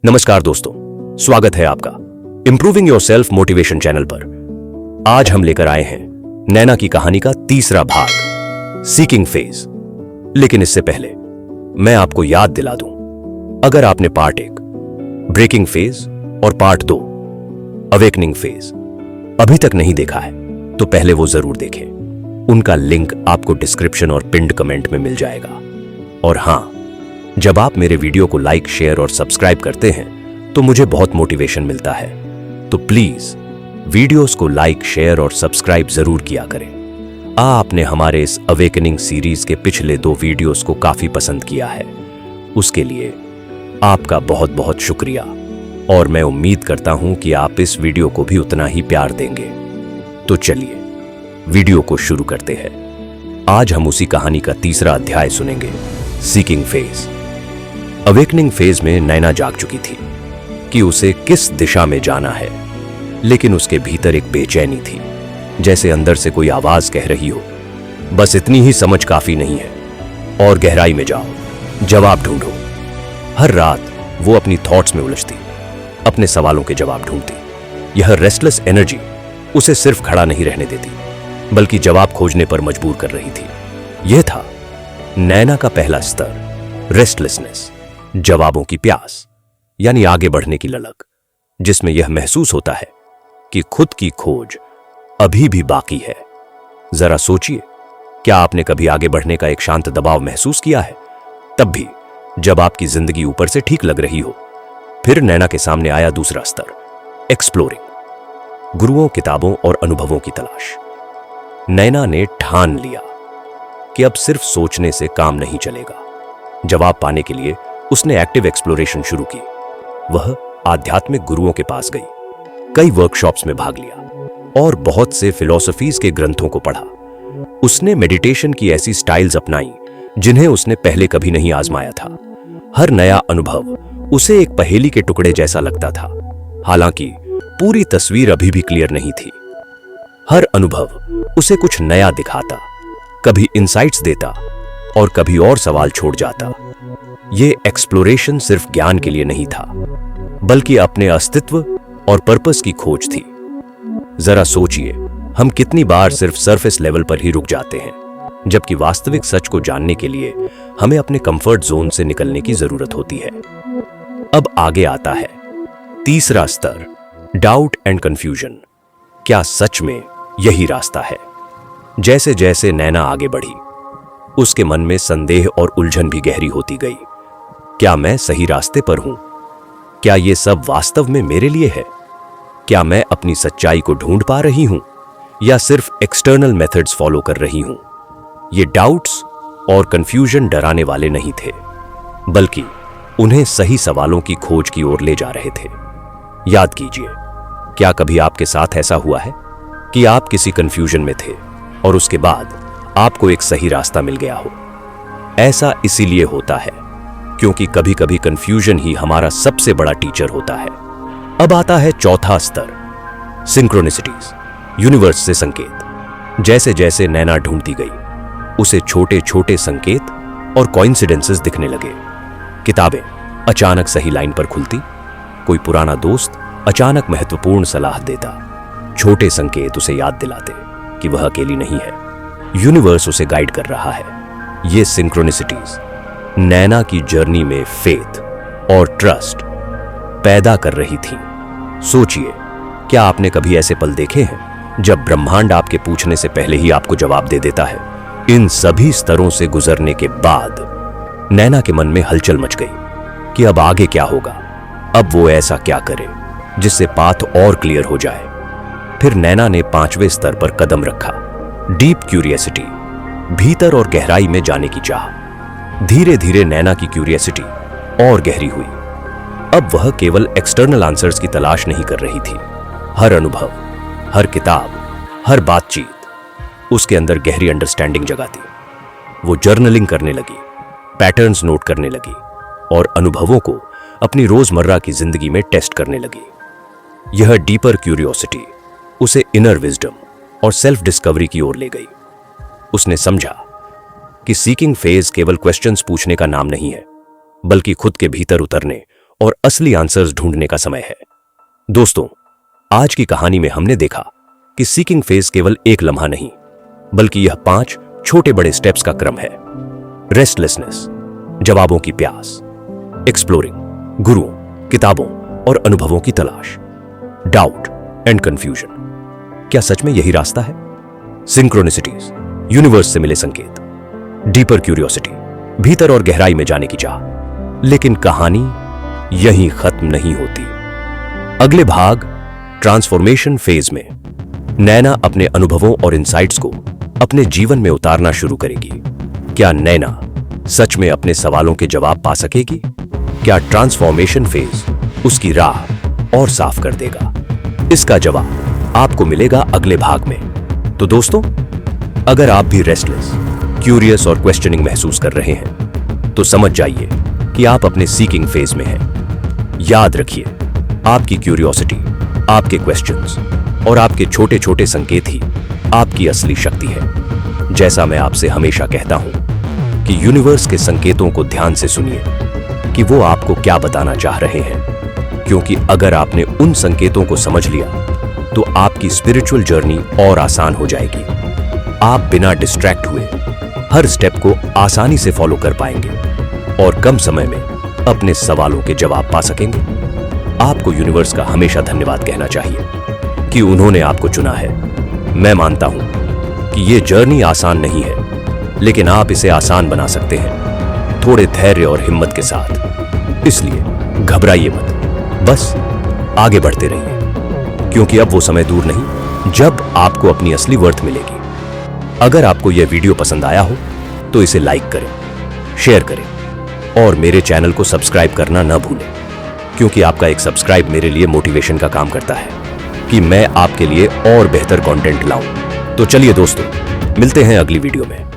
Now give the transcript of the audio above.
नमस्कार दोस्तों, स्वागत है आपका इंप्रूविंग योरसेल्फ मोटिवेशन चैनल पर। आज हम लेकर आए हैं नैना की कहानी का तीसरा भाग, सीकिंग फेज। लेकिन इससे पहले मैं आपको याद दिला दूं, अगर आपने पार्ट 1 ब्रेकिंग फेज और पार्ट 2 अवेकनिंग फेज अभी तक नहीं देखा है तो पहले वो जरूर देखें। उनका लिंक आपको डिस्क्रिप्शन और पिन्ड कमेंट में मिल जाएगा। और हां, जब आप मेरे वीडियो को लाइक, शेयर और सब्सक्राइब करते हैं तो मुझे बहुत मोटिवेशन मिलता है। तो प्लीज वीडियोस को लाइक, शेयर और सब्सक्राइब जरूर किया करें। आपने हमारे इस अवेकनिंग सीरीज के पिछले 2 वीडियोस को काफी पसंद किया है, उसके लिए आपका बहुत बहुत शुक्रिया। और मैं उम्मीद करता हूं कि आप इस वीडियो को भी उतना ही प्यार देंगे। तो चलिए वीडियो को शुरू करते हैं। आज हम उसी कहानी का तीसरा अध्याय सुनेंगे, सीकिंग फेज। अवेकनिंग फेज में नैना जाग चुकी थी कि उसे किस दिशा में जाना है, लेकिन उसके भीतर एक बेचैनी थी, जैसे अंदर से कोई आवाज कह रही हो, बस इतनी ही समझ काफी नहीं है, और गहराई में जाओ, जवाब ढूंढो। हर रात वो अपनी थॉट्स में उलझती, अपने सवालों के जवाब ढूंढती। यह रेस्टलेस एनर्जी उसे सिर्फ खड़ा नहीं रहने देती, बल्कि जवाब खोजने पर मजबूर कर रही थी। यह था नैना का पहला स्तर, रेस्टलेसनेस, जवाबों की प्यास, यानी आगे बढ़ने की ललक, जिसमें यह महसूस होता है कि खुद की खोज अभी भी बाकी है। जरा सोचिए, क्या आपने कभी आगे बढ़ने का एक शांत दबाव महसूस किया है? तब भी जब आपकी जिंदगी ऊपर से ठीक लग रही हो। फिर नैना के सामने आया दूसरा स्तर, एक्सप्लोरिंग, गुरुओं, किताबों और अनुभवों की तलाश। नैना ने ठान लिया कि अब सिर्फ सोचने से काम नहीं चलेगा। जवाब पाने के लिए उसने एक्टिव एक्सप्लोरेशन शुरू की। वह आध्यात्मिक गुरुओं के पास गई, कई वर्कशॉप्स में भाग लिया और बहुत से फिलॉसफीज के ग्रंथों को पढ़ा। उसने मेडिटेशन की ऐसी स्टाइल्स अपनाई जिन्हें उसने पहले कभी नहीं आजमाया था। हर नया अनुभव उसे एक पहेली के टुकड़े जैसा लगता था, हालांकि पूरी तस्वीर अभी भी क्लियर नहीं थी। हर अनुभव उसे कुछ नया दिखाता, कभी इंसाइट्स देता और कभी और सवाल छोड़ जाता। ये एक्सप्लोरेशन सिर्फ ज्ञान के लिए नहीं था, बल्कि अपने अस्तित्व और पर्पस की खोज थी। जरा सोचिए, हम कितनी बार सिर्फ सरफेस लेवल पर ही रुक जाते हैं, जबकि वास्तविक सच को जानने के लिए हमें अपने कंफर्ट जोन से निकलने की जरूरत होती है। अब आगे आता है तीसरा स्तर, डाउट एंड कंफ्यूजन। क्या सच में यही रास्ता है? जैसे जैसे नैना आगे बढ़ी, उसके मन में संदेह और उलझन भी गहरी होती गई। क्या मैं सही रास्ते पर हूं? क्या ये सब वास्तव में मेरे लिए है? क्या मैं अपनी सच्चाई को ढूंढ पा रही हूं या सिर्फ एक्सटर्नल मेथड्स फॉलो कर रही हूं? ये डाउट्स और कंफ्यूजन डराने वाले नहीं थे, बल्कि उन्हें सही सवालों की खोज की ओर ले जा रहे थे। याद कीजिए, क्या कभी आपके साथ ऐसा हुआ है कि आप किसी कंफ्यूजन में थे और उसके बाद आपको एक सही रास्ता मिल गया हो? ऐसा इसीलिए होता है क्योंकि कभी कभी कंफ्यूजन ही हमारा सबसे बड़ा टीचर होता है। अब आता है चौथा स्तर, सिंक्रोनिसिटीज, यूनिवर्स से संकेत। जैसे जैसे नैना ढूंढती गई, उसे छोटे छोटे संकेत और कोइंसिडेंसेस दिखने लगे। किताबें अचानक सही लाइन पर खुलती, कोई पुराना दोस्त अचानक महत्वपूर्ण सलाह देता, छोटे संकेत उसे याद दिलाते कि वह अकेली नहीं है, यूनिवर्स उसे गाइड कर रहा है। ये सिंक्रोनिसिटीज नैना की जर्नी में फेथ और ट्रस्ट पैदा कर रही थी। सोचिए, क्या आपने कभी ऐसे पल देखे हैं जब ब्रह्मांड आपके पूछने से पहले ही आपको जवाब दे देता है? इन सभी स्तरों से गुजरने के बाद नैना के मन में हलचल मच गई कि अब आगे क्या होगा। अब वो ऐसा क्या करे जिससे पाथ और क्लियर हो जाए। फिर नैना ने 5वें स्तर पर कदम रखा, डीप क्यूरियोसिटी, भीतर और गहराई में जाने की चाह। धीरे धीरे नैना की क्यूरियोसिटी और गहरी हुई। अब वह केवल एक्सटर्नल आंसर्स की तलाश नहीं कर रही थी। हर अनुभव, हर किताब, हर बातचीत उसके अंदर गहरी अंडरस्टैंडिंग जगाती। वो जर्नलिंग करने लगी, पैटर्न्स नोट करने लगी और अनुभवों को अपनी रोजमर्रा की जिंदगी में टेस्ट करने लगी। यह डीपर क्यूरियोसिटी उसे इनर विजडम और सेल्फ डिस्कवरी की ओर ले गई। उसने समझा कि सीकिंग फेज केवल क्वेश्चंस पूछने का नाम नहीं है, बल्कि खुद के भीतर उतरने और असली आंसर्स ढूंढने का समय है। दोस्तों, आज की कहानी में हमने देखा कि सीकिंग फेज केवल एक लम्हा नहीं, बल्कि यह 5 छोटे बड़े स्टेप्स का क्रम है। रेस्टलेसनेस, जवाबों की प्यास; एक्सप्लोरिंग, गुरुओं, किताबों और अनुभवों की तलाश; डाउट एंड कंफ्यूजन, क्या सच में यही रास्ता है? सिंक्रोनिसिटीज, यूनिवर्स से मिले संकेत; डीपर क्यूरियोसिटी, भीतर और गहराई में जाने की चाह। लेकिन कहानी यहीं खत्म नहीं होती। अगले भाग ट्रांसफॉर्मेशन फेज में नैना अपने अनुभवों और इंसाइट्स को अपने जीवन में उतारना शुरू करेगी। क्या नैना सच में अपने सवालों के जवाब पा सकेगी? क्या ट्रांसफॉर्मेशन फेज उसकी राह और साफ कर देगा? इसका जवाब आपको मिलेगा अगले भाग में। तो दोस्तों, अगर आप भी रेस्टलेस, क्यूरियस और क्वेश्चनिंग महसूस कर रहे हैं, तो समझ जाइए कि आप अपने सीकिंग फेज में हैं। याद रखिए, आपकी क्यूरियोसिटी, आपके क्वेश्चंस और आपके छोटे छोटे संकेत ही आपकी असली शक्ति है। जैसा मैं आपसे हमेशा कहता हूं कि यूनिवर्स के संकेतों को ध्यान से सुनिए कि वो आपको क्या बताना चाह रहे हैं, क्योंकि अगर आपने उन संकेतों को समझ लिया तो आपकी स्पिरिचुअल जर्नी और आसान हो जाएगी। आप बिना डिस्ट्रैक्ट हुए हर स्टेप को आसानी से फॉलो कर पाएंगे और कम समय में अपने सवालों के जवाब पा सकेंगे। आपको यूनिवर्स का हमेशा धन्यवाद कहना चाहिए कि उन्होंने आपको चुना है। मैं मानता हूं कि ये जर्नी आसान नहीं है, लेकिन आप इसे आसान बना सकते हैं थोड़े धैर्य और हिम्मत के साथ। इसलिए घबराइए मत, बस आगे बढ़ते रहिए, क्योंकि अब वो समय दूर नहीं जब आपको अपनी असली वर्थ मिलेगी। अगर आपको यह वीडियो पसंद आया हो तो इसे लाइक करें, शेयर करें और मेरे चैनल को सब्सक्राइब करना न भूलें, क्योंकि आपका एक सब्सक्राइब मेरे लिए मोटिवेशन का काम करता है कि मैं आपके लिए और बेहतर कंटेंट लाऊं। तो चलिए दोस्तों, मिलते हैं अगली वीडियो में।